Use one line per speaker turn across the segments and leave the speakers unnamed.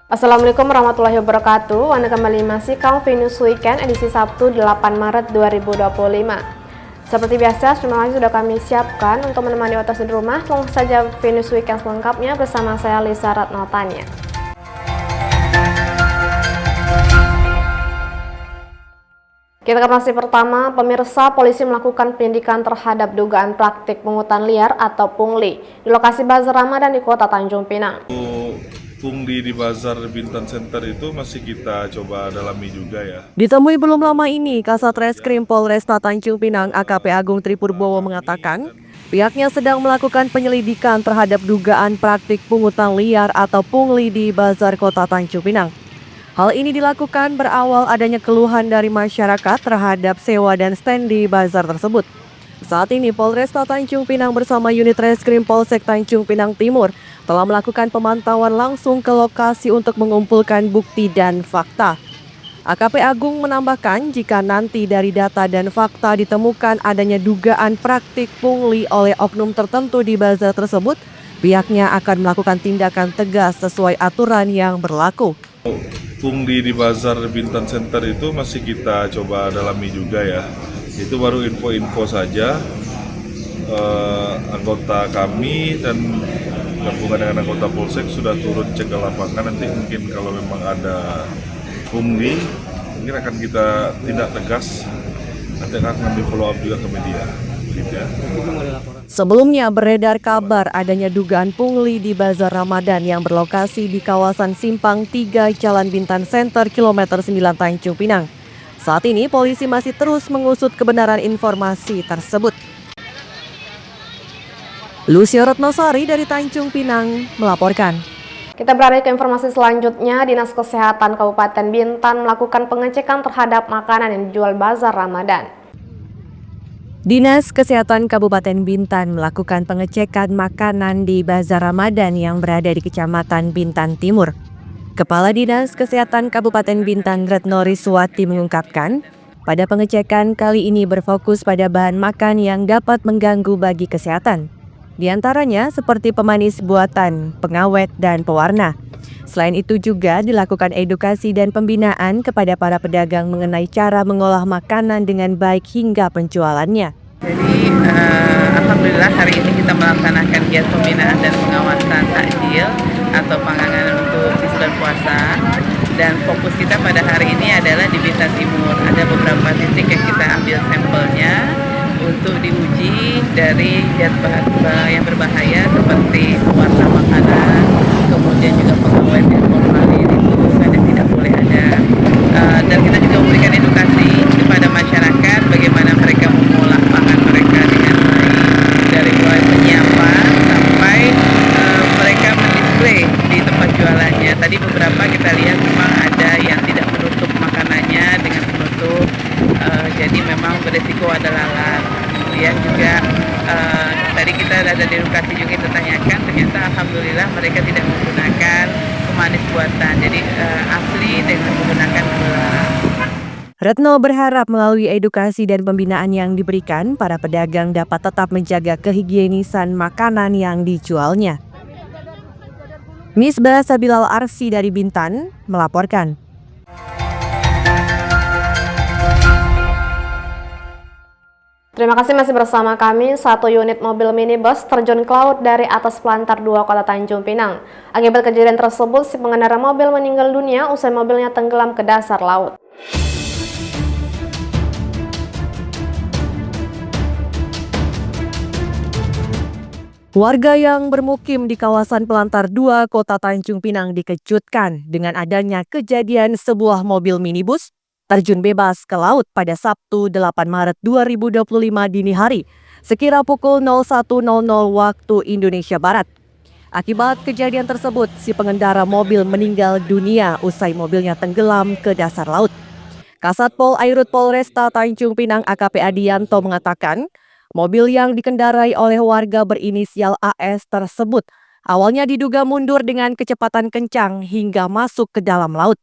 Assalamualaikum warahmatullahi wabarakatuh. Anda kembali masih Venus Weekend edisi Sabtu 8 Maret 2025. Seperti biasa, terima kasih sudah kami siapkan untuk menemani otos di rumah. Langsung saja Venus Weekend selengkapnya bersama saya Lisa Ratnotanya. Kita ke informasi pertama, pemirsa, polisi melakukan penyidikan terhadap dugaan praktik pungutan liar atau pungli di lokasi bazar Ramadan di Kota Tanjung Pinang.
Pungli di Bazar Bintan Center itu masih kita coba dalami juga ya.
Ditemui belum lama ini, Kasat Reskrim Polresta Tanjung Pinang AKP Agung Tripurbowo mengatakan pihaknya sedang melakukan penyelidikan terhadap dugaan praktik pungutan liar atau pungli di Bazar Kota Tanjung Pinang. Hal ini dilakukan berawal adanya keluhan dari masyarakat terhadap sewa dan stand di bazar tersebut. Saat ini Polresta Tanjung Pinang bersama unit Reskrim Polsek Tanjung Pinang Timur telah melakukan pemantauan langsung ke lokasi untuk mengumpulkan bukti dan fakta. AKP Agung menambahkan jika nanti dari data dan fakta ditemukan adanya dugaan praktik pungli oleh oknum tertentu di bazar tersebut, pihaknya akan melakukan tindakan tegas sesuai aturan yang berlaku.
Pungli di Bazar Bintan Center itu masih kita coba dalami juga ya. Itu baru info-info saja. Anggota kami dan gabungan dengan anggota Polsek sudah turun cek ke lapangan. Nanti mungkin kalau memang ada pungli, mungkin akan kita tindak tegas. Nanti akan ngambil follow up juga ke media. Gitu ya.
Sebelumnya beredar kabar adanya dugaan pungli di Bazar Ramadan yang berlokasi di kawasan Simpang 3 Jalan Bintan Center kilometer 9 Tanjung Pinang. Saat ini polisi masih terus mengusut kebenaran informasi tersebut. Lucio Retnosari dari Tanjung Pinang melaporkan.
Kita beralih ke informasi selanjutnya. Dinas Kesehatan Kabupaten Bintan melakukan pengecekan terhadap makanan yang dijual bazar Ramadan.
Dinas Kesehatan Kabupaten Bintan melakukan pengecekan makanan di Bazar Ramadan yang berada di Kecamatan Bintan Timur. Kepala Dinas Kesehatan Kabupaten Bintan Retno Riswati mengungkapkan, pada pengecekan kali ini berfokus pada bahan makan yang dapat mengganggu bagi kesehatan. Di antaranya seperti pemanis buatan, pengawet, dan pewarna. Selain itu juga dilakukan edukasi dan pembinaan kepada para pedagang mengenai cara mengolah makanan dengan baik hingga penjualannya.
Jadi alhamdulillah hari ini kita melaksanakan giat pembinaan dan pengawasan takjil atau panganan untuk di bulan puasa, dan fokus kita pada hari ini adalah di Bintan Timur. Ada beberapa titik yang kita ambil sampelnya untuk diuji dari zat bahan yang berbahaya seperti pewarna makanan, kemudian juga pengawet yang formalin itu ada tidak boleh ada, dan kita juga memberikan edukasi kepada masyarakat bagaimana mereka mengolah pangan mereka dengan baik, dari mulai penyiapan sampai mereka mendisplay di tempat jualannya. Tadi beberapa kita lihat memang ada yang tidak menutup makanannya dengan penutup, jadi memang beresiko ada lalat. Kemudian juga tadi kita ada di edukasi juga kita tanyakan, ternyata alhamdulillah mereka tidak menggunakan pemanis buatan, jadi asli dengan menggunakan gula.
Retno berharap melalui edukasi dan pembinaan yang diberikan, para pedagang dapat tetap menjaga kehigienisan makanan yang dijualnya. Misbah Sabilal Arsi dari Bintan melaporkan.
Terima kasih masih bersama kami. Satu unit mobil minibus terjun ke laut dari atas Pelantar 2 Kota Tanjung Pinang. Akibat kejadian tersebut, si pengendara mobil meninggal dunia usai mobilnya tenggelam ke dasar laut.
Warga yang bermukim di kawasan Pelantar 2 Kota Tanjung Pinang dikejutkan dengan adanya kejadian sebuah mobil minibus terjun bebas ke laut pada Sabtu 8 Maret 2025 dini hari, sekira pukul 01.00 waktu Indonesia Barat. Akibat kejadian tersebut, si pengendara mobil meninggal dunia usai mobilnya tenggelam ke dasar laut. Kasat Pol Airut Polresta Tanjung Pinang AKP Adianto mengatakan, mobil yang dikendarai oleh warga berinisial AS tersebut awalnya diduga mundur dengan kecepatan kencang hingga masuk ke dalam laut.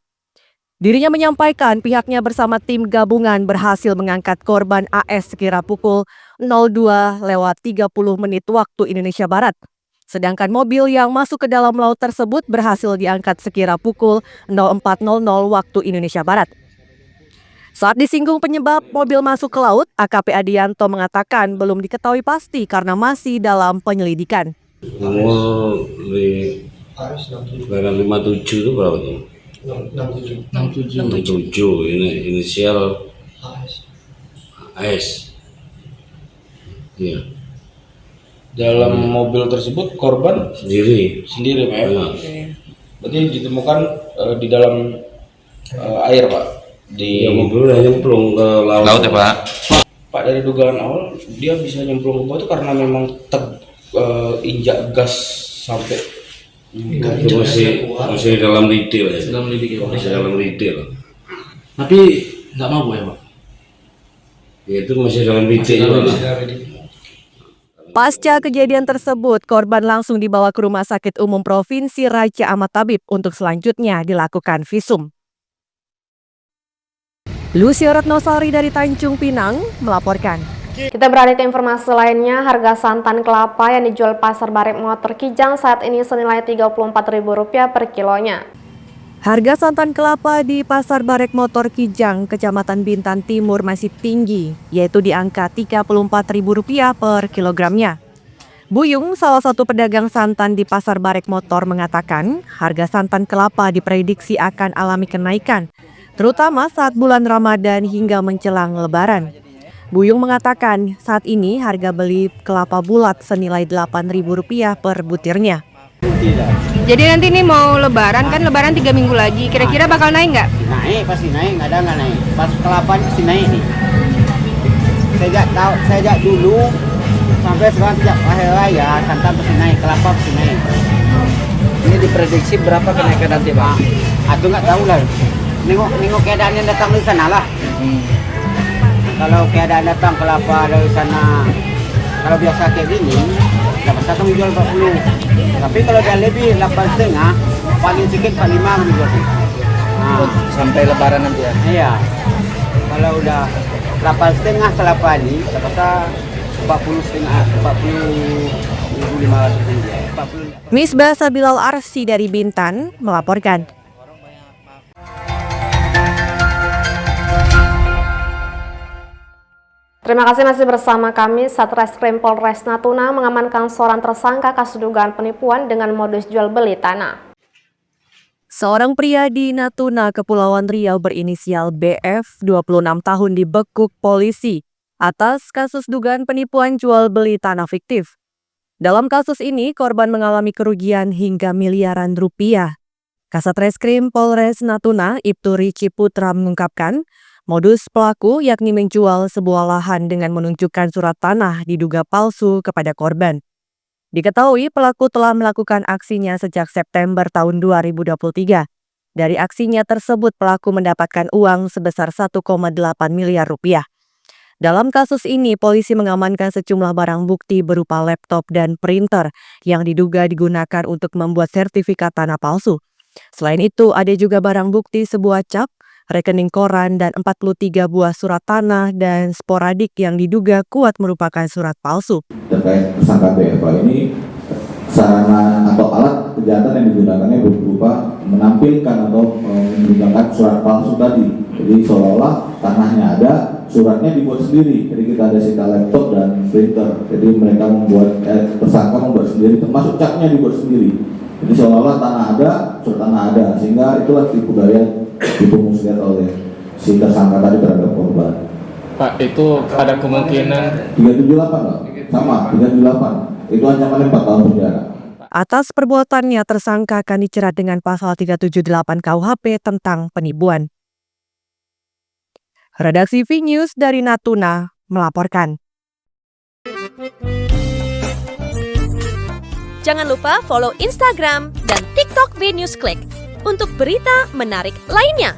Dirinya menyampaikan pihaknya bersama tim gabungan berhasil mengangkat korban AS sekira pukul 02.30 waktu Indonesia Barat. Sedangkan mobil yang masuk ke dalam laut tersebut berhasil diangkat sekira pukul 04.00 waktu Indonesia Barat. Saat disinggung penyebab mobil masuk ke laut, AKP Adianto mengatakan belum diketahui pasti karena masih dalam penyelidikan.
Nomor 57 itu berapa tuh? 67 ini inisial AS. Iya.
Dalam mobil tersebut korban
Sendiri.
sendiri Pak ya?
Ya.
Berarti ditemukan di dalam air Pak?
Ya, mobil udah nyemplung ke laut ya Pak.
Pak, dari dugaan awal dia bisa nyemplung ke bawah itu karena memang injak gas sampai
Itu masih dalam lidi lah ya. Masih dalam lidi lah.
Tapi nggak mabuk ya Pak?
Ya, itu masih dalam lidi juga lah.
Pasca kejadian tersebut, korban langsung dibawa ke Rumah Sakit Umum Provinsi Raja Ahmad Tabib untuk selanjutnya dilakukan visum. Lucy Ratnosari dari Tanjung Pinang melaporkan.
Kita beralih ke informasi lainnya, harga santan kelapa yang dijual Pasar Barek Motor Kijang saat ini senilai Rp34.000 per kilonya.
Harga santan kelapa di Pasar Barek Motor Kijang, Kecamatan Bintan Timur masih tinggi, yaitu di angka Rp34.000 per kilogramnya. Buyung, salah satu pedagang santan di Pasar Barek Motor, mengatakan harga santan kelapa diprediksi akan alami kenaikan, terutama saat bulan Ramadan hingga menjelang Lebaran. Buyung mengatakan saat ini harga beli kelapa bulat senilai Rp8.000 per butirnya.
Jadi nanti ini mau lebaran kan, lebaran 3 minggu lagi, kira-kira bakal naik nggak?
Naik, pasti naik, nggak naik. Pas kelapa pasti naik nih. Sejak dulu sampai sekarang sejak akhir raya santan pasti naik, kelapa pasti naik.
Ini diprediksi berapa kenaikan nanti Pak?
Atau nggak tahu lah. Nengok keadaan yang datang dari sana lah. Kalau keadaan datang kelapa dari sana, kalau biasa kayak gini, dapat satu jual 40. Tapi kalau dia lebih 8,5, paling sedikit 45 dijual.
Sampai lebaran nanti ya?
Iya. Kalau udah 8,5 kelapa ini, dapat 40,500.
Misbah Sabilal Arsi dari Bintan melaporkan.
Terima kasih masih bersama kami. Satreskrim Polres Natuna mengamankan seorang tersangka kasus dugaan penipuan dengan modus jual beli tanah.
Seorang pria di Natuna, Kepulauan Riau berinisial BF, 26 tahun dibekuk polisi atas kasus dugaan penipuan jual beli tanah fiktif. Dalam kasus ini, korban mengalami kerugian hingga miliaran rupiah. Kasatreskrim Polres Natuna, Ibtu Rici Putra mengungkapkan, modus pelaku yakni menjual sebuah lahan dengan menunjukkan surat tanah diduga palsu kepada korban. Diketahui pelaku telah melakukan aksinya sejak September tahun 2023. Dari aksinya tersebut pelaku mendapatkan uang sebesar 1,8 miliar rupiah. Dalam kasus ini, polisi mengamankan sejumlah barang bukti berupa laptop dan printer yang diduga digunakan untuk membuat sertifikat tanah palsu. Selain itu, ada juga barang bukti sebuah cap, rekening koran, dan 43 buah surat tanah dan sporadik yang diduga kuat merupakan surat palsu.
Terkait tersangka BFA ini, sarana atau alat kejahatan yang digunakannya berupa menampilkan atau menggunakan surat palsu tadi. Jadi seolah-olah tanahnya ada, suratnya dibuat sendiri. Jadi kita ada sita laptop dan printer. Jadi mereka tersangka membuat sendiri, termasuk capnya dibuat sendiri. Jadi seolah-olah tanah ada, surat tanah ada, sehingga itulah tipu daya dipemuslihat oleh si tersangka tadi terhadap korban.
Pak, itu ada kemungkinan
378 Pak? Sama, 378. Itu ancamannya 4 tahun penjara.
Atas perbuatannya, tersangka akan dijerat dengan pasal 378 KUHP tentang penipuan. Redaksi V-News dari Natuna melaporkan.
Jangan lupa follow Instagram dan TikTok V-News Click untuk berita menarik lainnya.